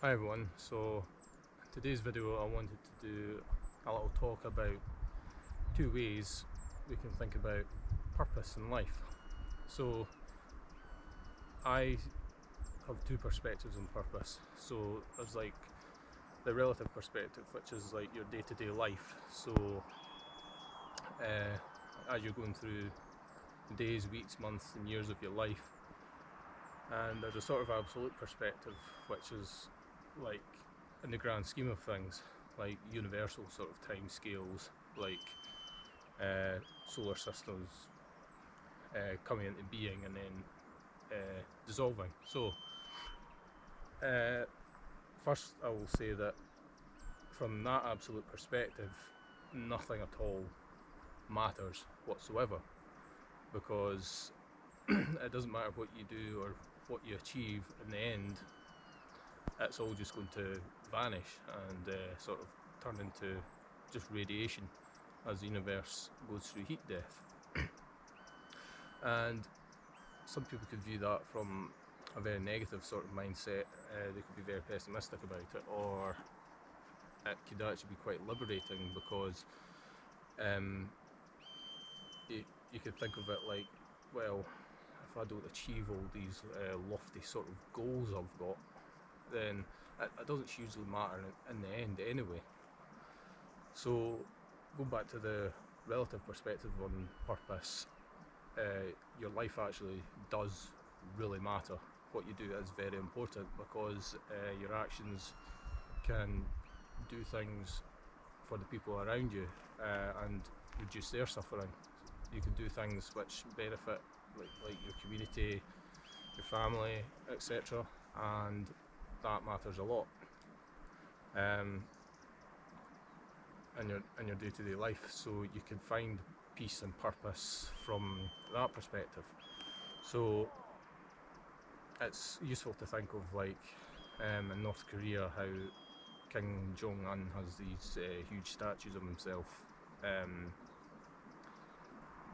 Hi everyone, so today's video I wanted to do a little talk about two ways we can think about purpose in life. So I have two perspectives on purpose. So there's like the relative perspective, which is like your day-to-day life. So as you're going through days, weeks, months and years of your life, and there's a sort of absolute perspective, which is like in the grand scheme of things, like universal sort of time scales, like solar systems coming into being and then dissolving. So first I will say that from that absolute perspective, nothing at all matters whatsoever, because it doesn't matter what you do or what you achieve in the end, it's all just going to vanish and sort of turn into just radiation as the universe goes through heat death. And some people could view that from a very negative sort of mindset. They could be very pessimistic about it, or it could actually be quite liberating, because you could think of it like, well, if I don't achieve all these lofty sort of goals I've got, then it doesn't hugely matter in the end anyway. So going back to the relative perspective on purpose, your life actually does really matter. What you do is very important, because your actions can do things for the people around you and reduce their suffering. You can do things which benefit like your community, your family, etc., and that matters a lot in your day-to-day life. So you can find peace and purpose from that perspective. So it's useful to think of, like, in North Korea, how Kim Jong-un has these huge statues of himself.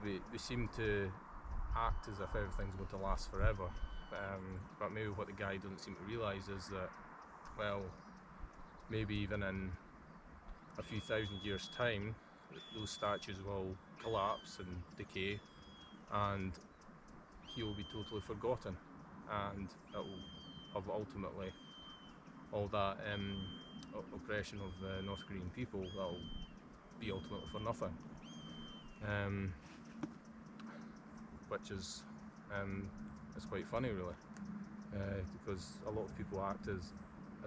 They seem to act as if everything's going to last forever, but maybe what the guy doesn't seem to realise is that, well, maybe even in a few thousand years' time, those statues will collapse and decay, and he will be totally forgotten, and it will have ultimately all that oppression of North Korean people, that will be ultimately for nothing. Which is it's quite funny, really, because a lot of people act as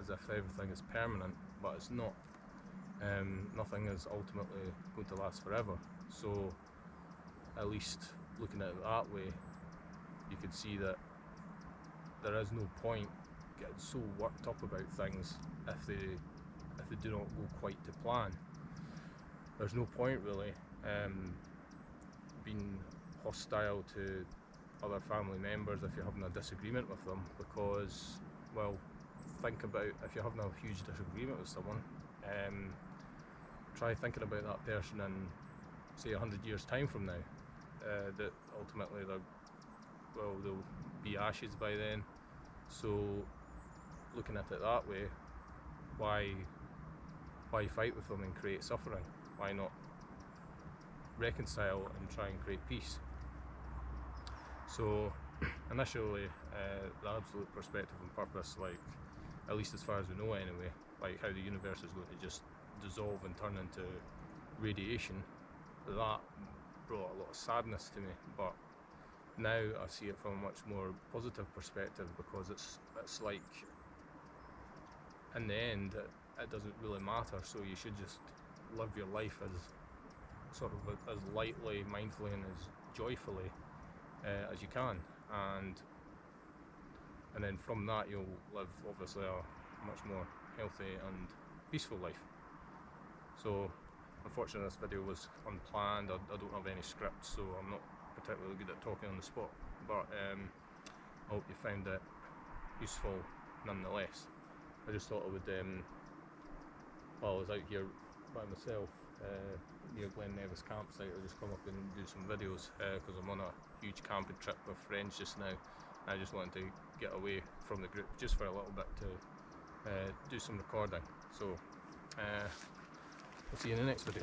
if everything is permanent, but it's not. Nothing is ultimately going to last forever. So at least looking at it that way, you could see that there is no point getting so worked up about things if they do not go quite to plan. There's no point really being hostile to other family members if you're having a disagreement with them, because, well, think about if you're having a huge disagreement with someone, try thinking about that person in, say, 100 years time from now, that ultimately they'll be ashes by then. So looking at it that way, why fight with them and create suffering? Why not reconcile and try and create peace? So initially, the absolute perspective and purpose, like, at least as far as we know anyway, like how the universe is going to just dissolve and turn into radiation, that brought a lot of sadness to me. But now I see it from a much more positive perspective, because it's like, in the end, it doesn't really matter, so you should just live your life as sort of as lightly, mindfully and as joyfully as you can, and then from that you'll live obviously a much more healthy and peaceful life. So unfortunately this video was unplanned. I don't have any script, so I'm not particularly good at talking on the spot, but I hope you found it useful nonetheless. I just thought I would, while I was out here by myself near Glen Nevis campsite, I'll just come up and do some videos, because I'm on a huge camping trip with friends just now. I just wanted to get away from the group just for a little bit to do some recording. So we'll see you in the next video.